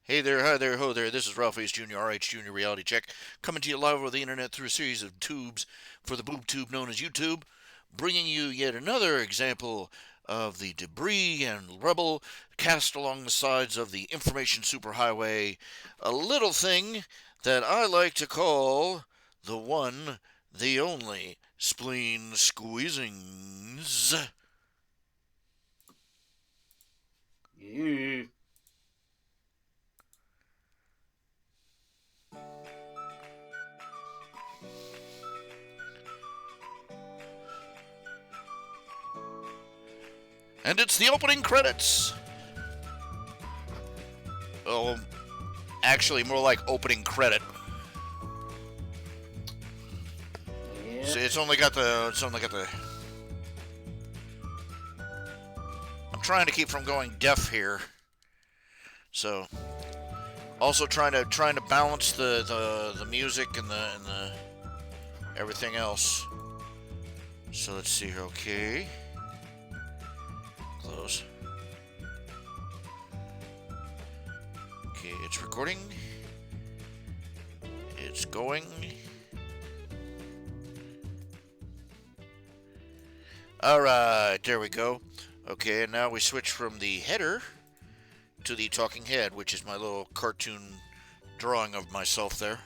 Hey there, hi there, ho there. This is Ralph Ace Jr., RH Jr. Reality Check, coming to you live over the internet through a series of tubes for the boob tube known as YouTube, bringing you yet another example of the debris and rubble cast along the sides of the information superhighway, a little thing that I like to call the one, the only spleen squeezings. Yeah. And it's the opening credits. Oh, actually, more like opening credit. Yeah. It's only got the. I'm trying to keep from going deaf here, so also trying to balance the music and the everything else. So let's see here. Okay, close. Okay, it's recording. It's going. All right, there we go. Okay, and now we switch from the header to the talking head, which is my little cartoon drawing of myself there.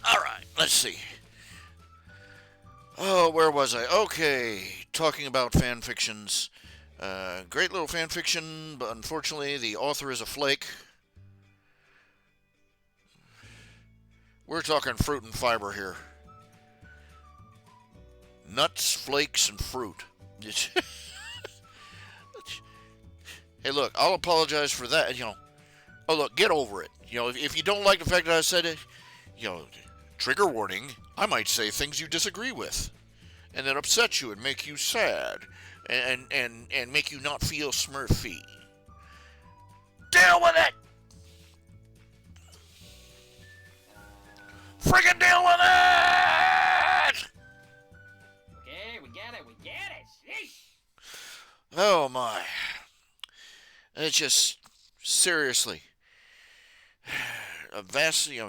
All right, let's see. Oh, where was I? Okay, talking about fan fictions. Great little fan fiction, but unfortunately the author is a flake. We're talking fruit and fiber here. Nuts, flakes, and fruit. Hey, look, I'll apologize for that. Oh, look, get over it. If you don't like the fact that I said it, you know, trigger warning, I might say things you disagree with, and that upset you and make you sad, and make you not feel smurfy. Deal with it! Friggin' deal with it! Okay, we get it. We get it. Sheesh. Oh my. It's just, seriously, a vast, we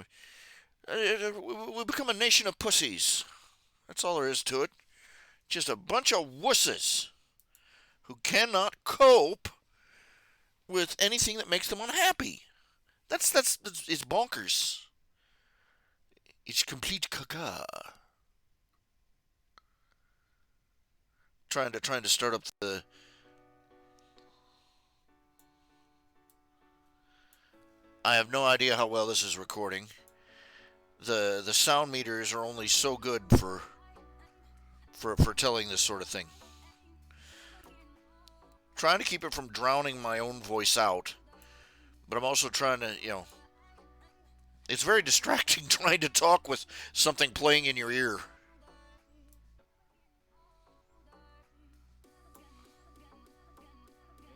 become a nation of pussies. That's all there is to it. Just a bunch of wusses who cannot cope with anything that makes them unhappy. It's bonkers. It's complete caca. Trying to start up the. I have no idea how well this is recording. The sound meters are only so good for telling this sort of thing. Trying to keep it from drowning my own voice out, but I'm also trying to, it's very distracting trying to talk with something playing in your ear.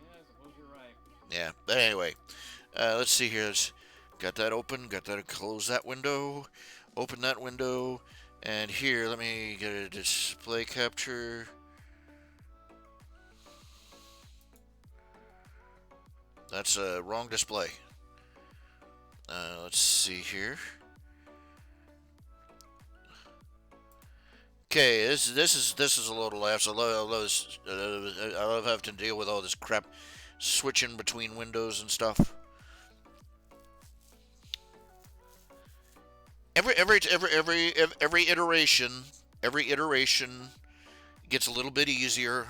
Yeah, I suppose you're right. Yeah, but anyway, let's see here. Got that open, got that, close that window, open that window, and here, let me get a display capture. That's a wrong display. Let's see here. Okay, this is a load of laughs. I love having to deal with all this crap, switching between windows and stuff. Every iteration gets a little bit easier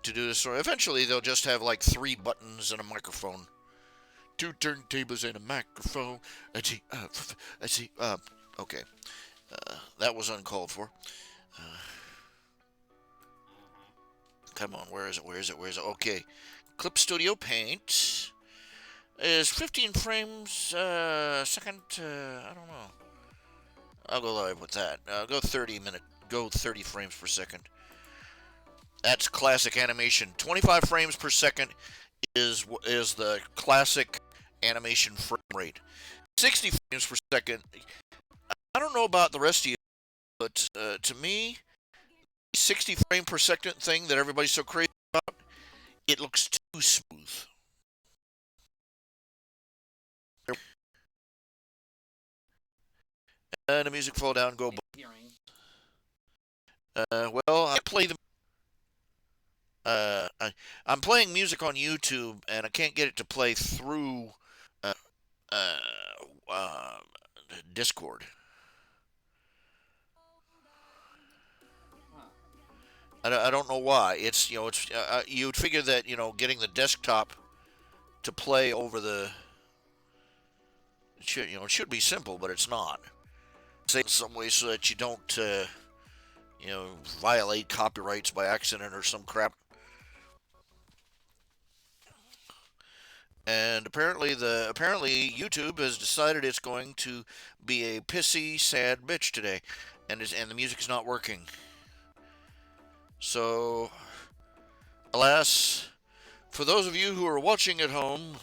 to do this. So eventually they'll just have like 3 buttons and a microphone, 2 turntables and a microphone. Okay, that was uncalled for. Come on, where is it? Okay, Clip Studio Paint is 15 frames a second. I don't know. I'll go live with that. Go 30 frames per second. That's classic animation. 25 frames per second is the classic animation frame rate. 60 frames per second. I don't know about the rest of you, but to me, 60 frame per second thing that everybody's so crazy about it looks too smooth. And the music fall down, go. Well, I play the. I'm playing music on YouTube, and I can't get it to play through uh, uh, uh, Discord. I don't know why. It's it's you'd figure that getting the desktop to play over the it should be simple, but it's not. Say in some way so that you don't violate copyrights by accident or some crap. And apparently YouTube has decided it's going to be a pissy, sad bitch today, and the music's not working. So, alas, for those of you who are watching at home,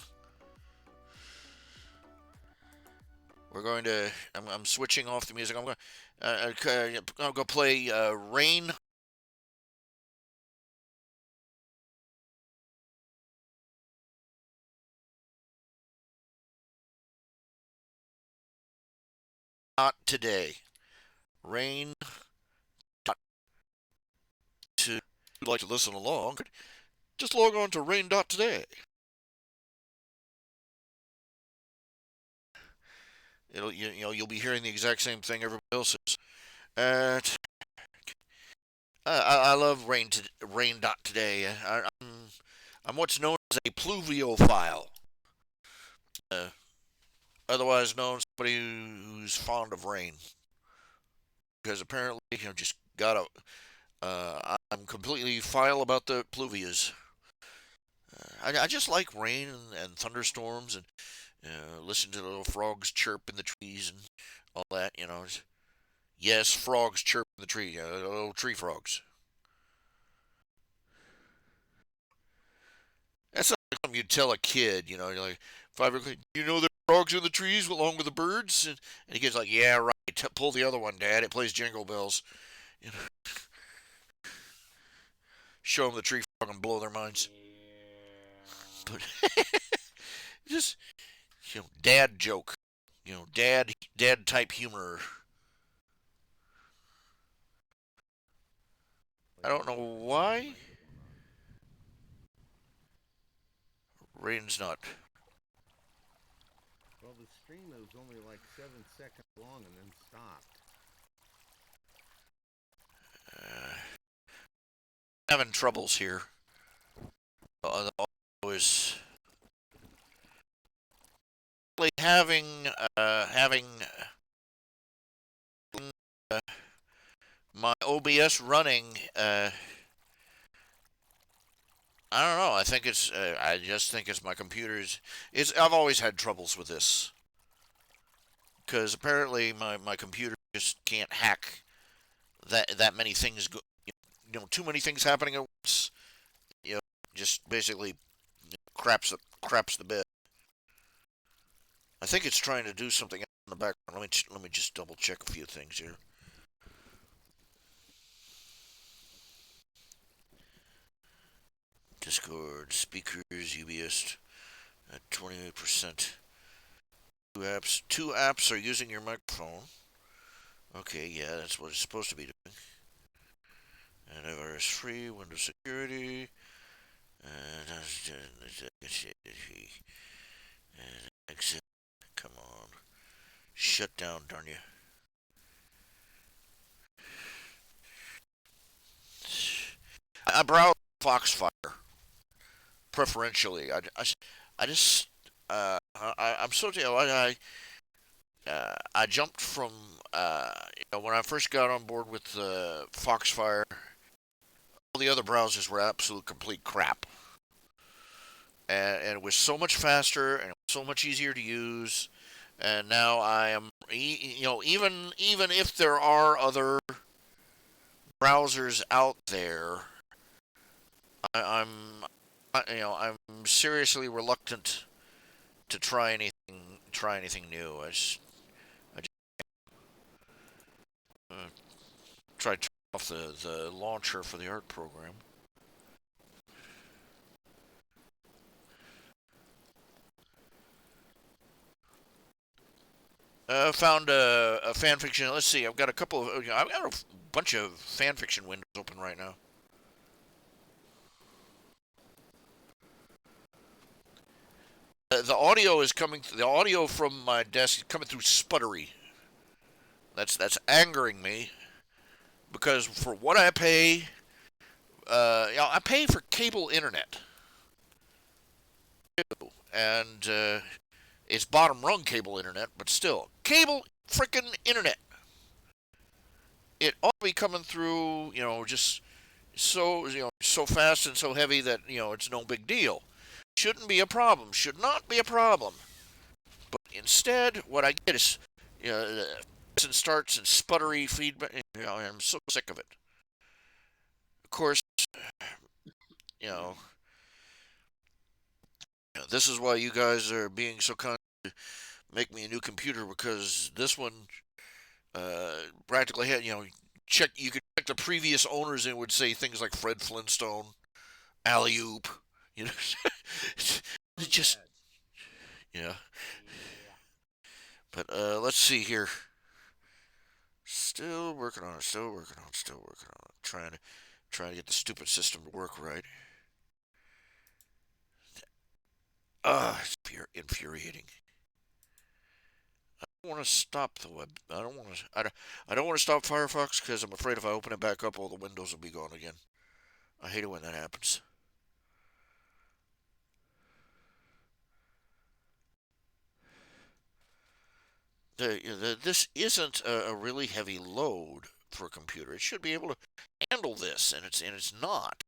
we're going to. I'm switching off the music. I'll go play Rain. Not today. Rain. To like to listen along, just log on to rain.today. You'll be hearing the exact same thing everybody else is. Uh, I love rain.today. I'm what's known as a pluviophile, uh, otherwise known as somebody who's fond of rain, because apparently just gotta. I'm completely file about the pluvias. I just like rain and thunderstorms and listen to the little frogs chirp in the trees and all that. Yes, frogs chirp in the tree. Little tree frogs. That's not like something you'd tell a kid. You're like 5 o'clock. You know there are frogs in the trees along with the birds, and the kid's like, yeah, right. Pull the other one, Dad. It plays Jingle Bells. You know, show them the tree frog and blow their minds. But just dad joke. Dad type humor. I don't know why. Rain's not. Well, the stream was only like 7 seconds long and then stopped. Having troubles here. Always having my OBS running. I don't know. I think it's. I just think it's my computer's. It's. I've always had troubles with this because apparently my computer just can't hack that many things. Too many things happening at once. You know, just basically craps the bed. I think it's trying to do something in the background. Let me just double check a few things here. Discord, speakers, UBS at 28%. Two apps are using your microphone. Okay, yeah, that's what it's supposed to be doing. Antivirus free, Windows security, and exit. Come on, shut down, darn you. I browse Foxfire preferentially. I just I'm so I jumped from when I first got on board with Foxfire. All the other browsers were absolute complete crap, and it was so much faster and so much easier to use. And now I am, even if there are other browsers out there, I'm seriously reluctant to try anything new. I just tried to turn off the launcher for the art program. Found a fan fiction. Let's see. I've got a couple of. I've got a bunch of fan fiction windows open right now. The audio is coming. The audio from my desk is coming through sputtery. That's angering me because for what I pay, I pay for cable internet, and it's bottom rung cable internet, but still cable freaking internet. It ought to be coming through, just so fast and so heavy that it's no big deal. Shouldn't be a problem. Should not be a problem. But instead, what I get is, and starts and sputtery feedback. I'm so sick of it. Of course, you know, this is why you guys are being so kind to make me a new computer because this one practically had, check. You could check the previous owners and it would say things like Fred Flintstone, alley oop. You know, it just yeah. Yeah. But let's see here. Still working on it. Still working on it. Still working on it. Trying to get the stupid system to work right. It's infuriating. I don't want to stop the web. I don't want to. I don't want to stop Firefox because I'm afraid if I open it back up, all the windows will be gone again. I hate it when that happens. This isn't a really heavy load for a computer. It should be able to handle this, and it's not.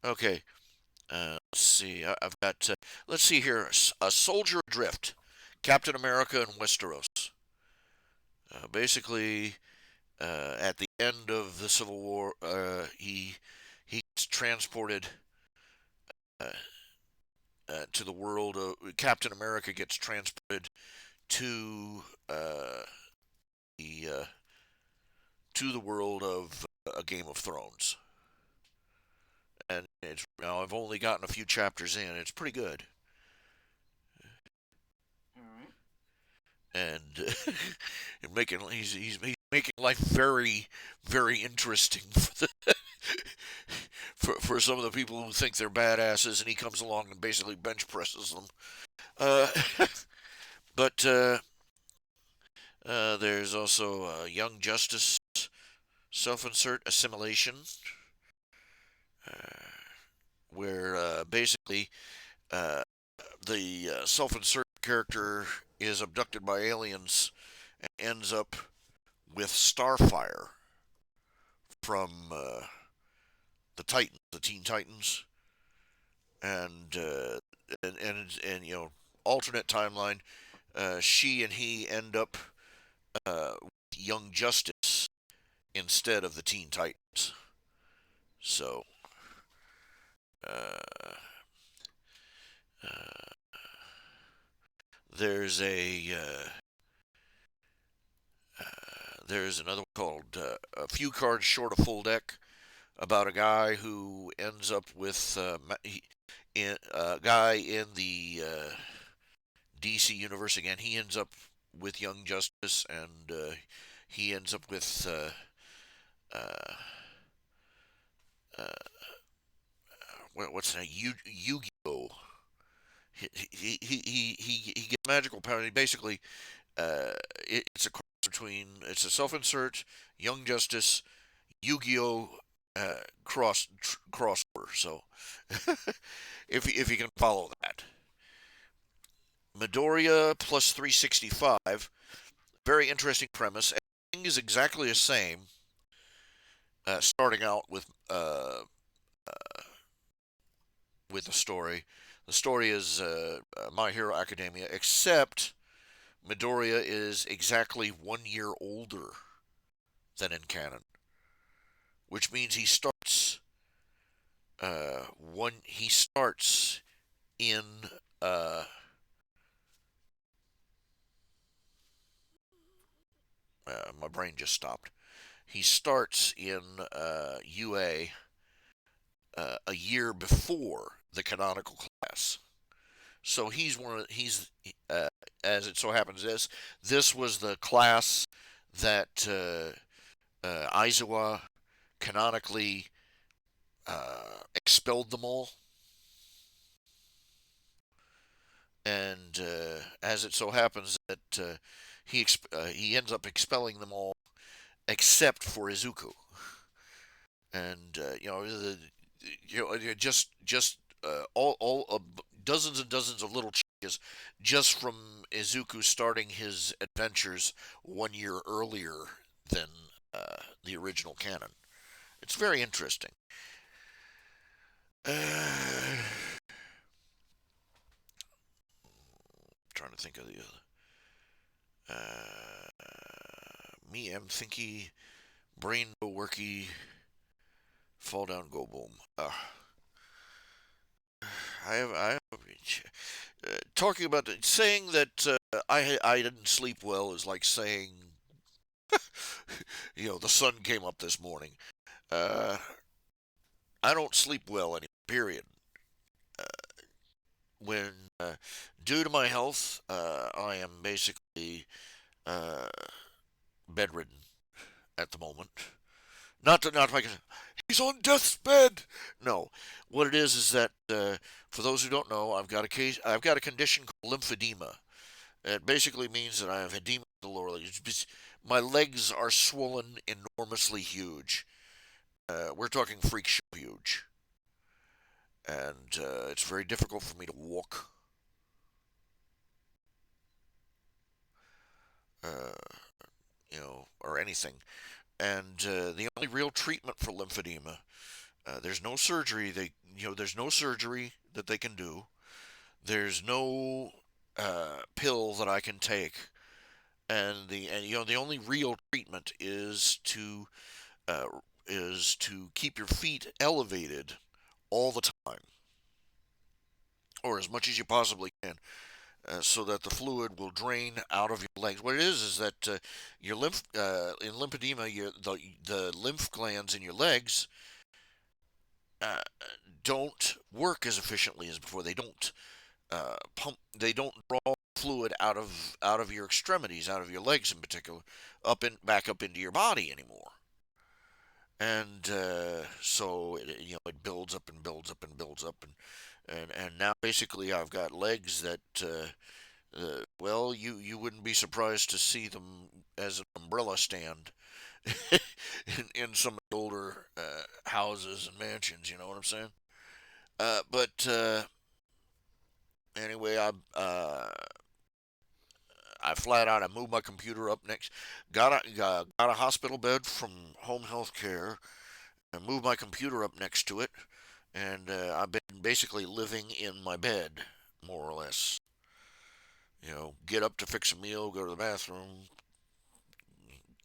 Okay, let's see. I've got. Let's see here. A Soldier Adrift, Captain America and Westeros. Basically, at the end of the Civil War, he gets transported uh, to the world. Captain America gets transported to the to the world of a Game of Thrones, and it's I've only gotten a few chapters in. It's pretty good, All right. and he's making life very very interesting for some of the people who think they're badasses, and he comes along and basically bench presses them. Uh, but there's also Young Justice, Self-Insert Assimilation, uh, where basically uh, the self-insert character is abducted by aliens and ends up with Starfire from the Titans, the Teen Titans, and alternate timeline. She and he end up with Young Justice instead of the Teen Titans. So, uh, uh, there's there's another one called A Few Cards Short of Full Deck about a guy who ends up with a guy in the DC universe again. He ends up with Young Justice, and he ends up with uh, uh, what's that? Yu-Gi-Oh. He gets magical power. He basically it's a cross between it's a self-insert Young Justice Yu-Gi-Oh crossover. So if you can follow that, Midoriya plus 365, very interesting premise. Everything is exactly the same. Starting out with the story. The story is My Hero Academia, except Midoriya is exactly 1 year older than in canon, which means he starts in uh, my brain just stopped. He starts in UA a year before the canonical class. So he's as it so happens this was the class that Aizawa canonically expelled them all, and as it so happens that he ends up expelling them all except for Izuku, and just all dozens and dozens of little changes just from Izuku starting his adventures 1 year earlier than the original canon. It's very interesting. Trying to think of the other. Me am thinky, brain no worky, fall down go boom. I have talking about saying that I didn't sleep well is like saying the sun came up this morning. Uh, I don't sleep well anymore. Period. Uh, when due to my health, I am basically uh, bedridden at the moment. Not like he's on death's bed. No, what it is that for those who don't know, I've got a condition called lymphedema. It basically means that I have edema in the lower legs. My legs are swollen enormously huge. We're talking freak show huge, and it's very difficult for me to walk. Uh, or anything. And the only real treatment for lymphedema, there's no surgery. There's no surgery that they can do. There's no pill that I can take, and the only real treatment uh, is to keep your feet elevated all the time, or as much as you possibly can, so that the fluid will drain out of your legs. What it is that your in lymphedema, the lymph glands in your legs uh, don't work as efficiently as before. They don't pump. They don't draw fluid out of your extremities, out of your legs in particular, back up into your body anymore. And so it builds up and builds up and builds up and now basically I've got legs that well, you wouldn't be surprised to see them as an umbrella stand in some older houses and mansions. You know what I'm saying? But anyway, I flat out I moved my computer up next. Got a hospital bed from home health care. And moved my computer up next to it, and I've been basically living in my bed, more or less. Get up to fix a meal, go to the bathroom,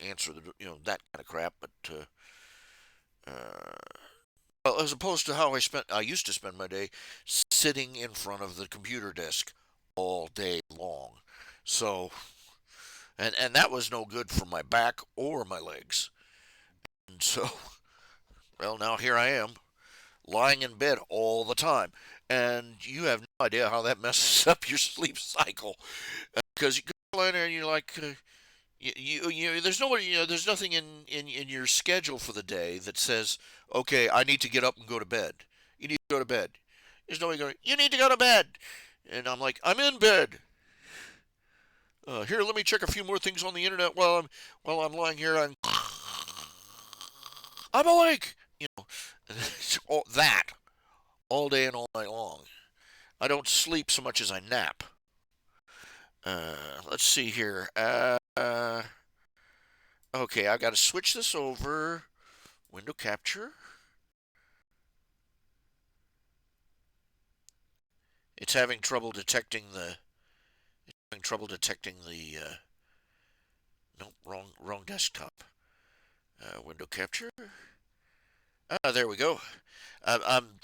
answer that kind of crap. But well, as opposed to how I used to spend my day sitting in front of the computer desk all day long. So, and that was no good for my back or my legs. And so, well, now here I am, lying in bed all the time. And you have no idea how that messes up your sleep cycle. Because you go in there and you're like, there's nobody, there's nothing in your schedule for the day that says, okay, I need to get up and go to bed. You need to go to bed. There's nobody going, you need to go to bed. And I'm like, I'm in bed. Here, let me check a few more things on the internet while I'm lying here. I'm awake. All that all day and all night long. I don't sleep so much as I nap. Let's see here. Okay, I've got to switch this over. Window capture. It's having trouble detecting the. Nope, wrong desktop. Window capture. There we go. I'm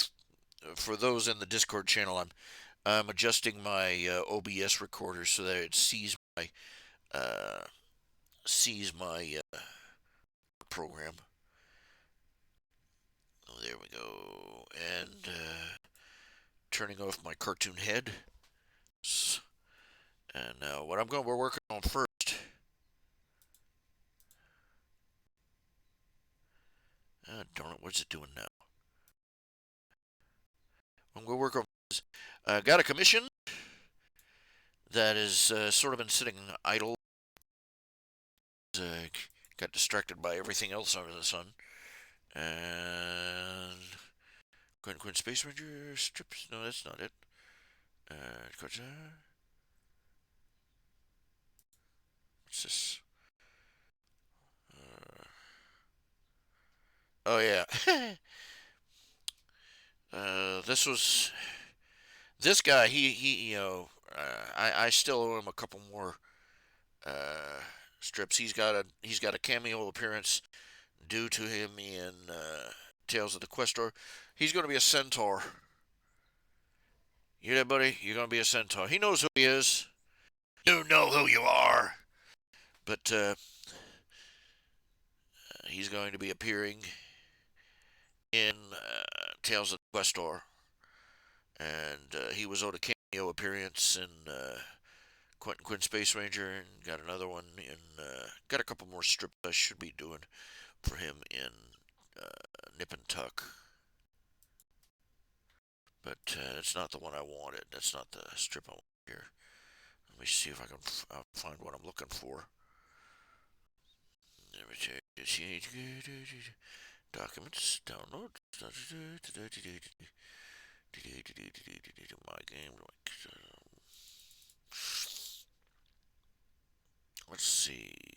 for those in the Discord channel. I'm adjusting my OBS recorder so that it uh, sees my program. There we go. And turning off my cartoon head. And now what we're working on first. Darn it, what's it doing now? I'm going to work on this. Got a commission that is sort of been sitting idle. Got distracted by everything else under the sun. And Quinn Space Ranger strips. No, that's not it. What's this? Oh yeah. This guy. He I still owe him a couple more strips. He's got a cameo appearance due to him in Tales of the Questor. He's going to be a centaur. You there, buddy? You're going to be a centaur. He knows who he is. You know who you are. But he's going to be appearing in Tales of the Questor. And he was owed a cameo appearance in Quinn Space Ranger, and got another one in. Got a couple more strips I should be doing for him in Nip and Tuck. But it's not the one I wanted. That's not the strip I want here. Let me see if I can find what I'm looking for. Let me check. Documents, download. My game. Let's see.